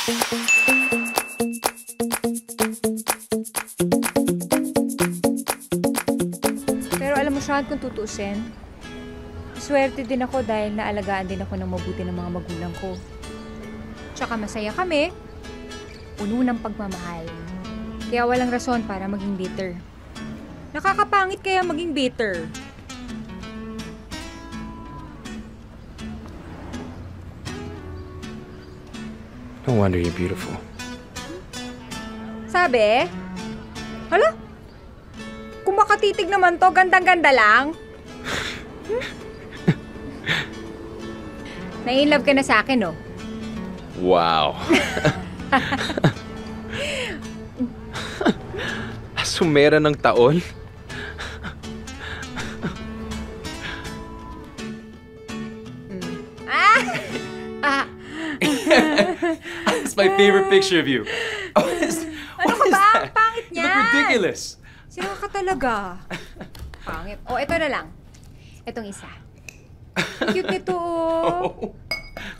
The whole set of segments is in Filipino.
Pero alam mo, Sean, kung tutuusin, swerte din ako dahil naalagaan din ako ng mabuti ng mga magulang ko. Tsaka masaya kami, puno ng pagmamahal. Kaya walang rason para maging bitter. Nakakapangit kaya maging bitter. No wonder you're beautiful. Sabi? Hala? Kung makatitig naman to, gandang-ganda lang. Na-inlove ka na sa akin, no? Wow. Sumera ng taon? That's my favorite picture of you. Ano ka ba? Ang pangit niya. You look ridiculous. Sira ka talaga. Pangit. O, ito na lang. Itong isa. Cute nito.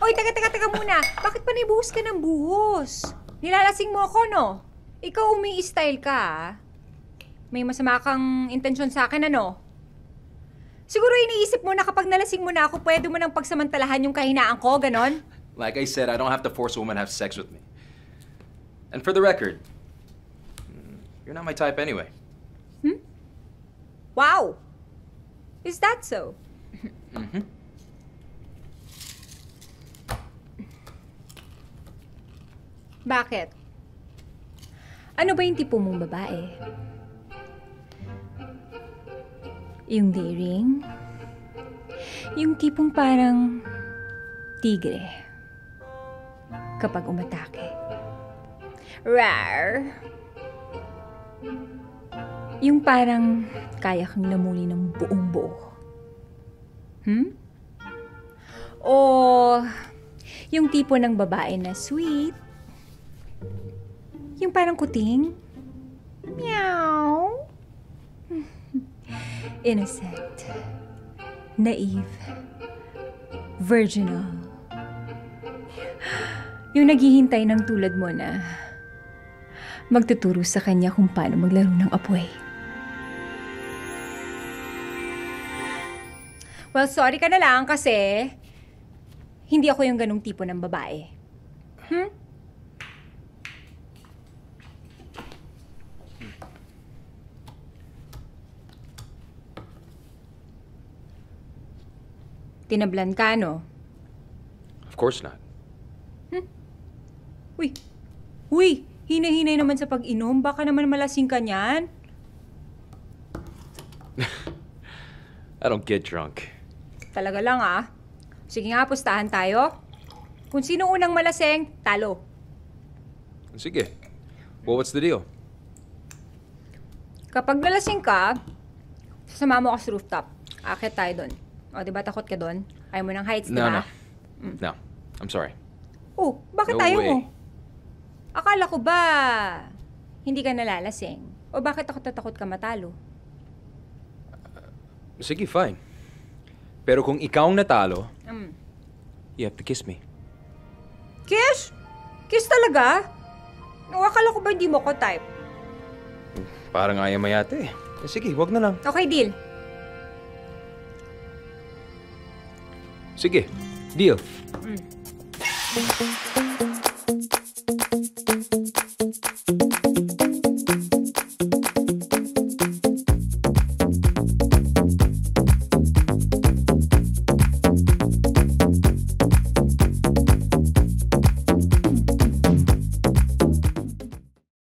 Oy, taga muna. Bakit pa nibuhos ka ng buhos? Nilalasing mo ako, no? Ikaw umi-style ka, ah. May masama kang intensyon sa akin, ano? Siguro iniisip mo na kapag nalasing mo na ako, pwede mo nang pagsamantalahan yung kahinaan ko, ganon? Like I said, I don't have to force a woman to have sex with me. And for the record, you're not my type anyway. Wow! Is that so? Bakit? Ano ba yung tipo mong babae? Yung daring? Yung tipong parang tigre kapag umatake. Rar! Yung parang kaya kang lamunin ng buong buo. O yung tipo ng babae na sweet? Yung parang kuting? Meow! Innocent. Naive. Virginal. Yung naghihintay ng tulad mo na magtuturo sa kanya kung paano maglaro ng apoy. Well, sorry ka na lang kasi hindi ako yung ganung tipo ng babae. Tinablan ka, no? Of course not. Uy! Hinay-hinay naman sa pag-inom. Baka naman malasing ka niyan. I don't get drunk. Talaga lang, ah. Sige nga, pustahan tayo. Kung sino unang malasing, talo. Sige. Well, what's the deal? Kapag nalasing ka, sasama mo ka sa rooftop. Akit tayo doon. O, di ba takot ka doon? Ayaw mo ng heights, di ba? No. I'm sorry. Oh, bakit No tayo way. mo? Akala ko ba hindi ka nalalasing? O bakit takot ka matalo? Sige, fine. Pero kung ikaw ang natalo, you have to kiss me. Kiss? Kiss talaga? O akala ko ba hindi mo ko type? Parang ayaw mayate eh. Sige, wag na lang. Okay, deal. Sige, deal.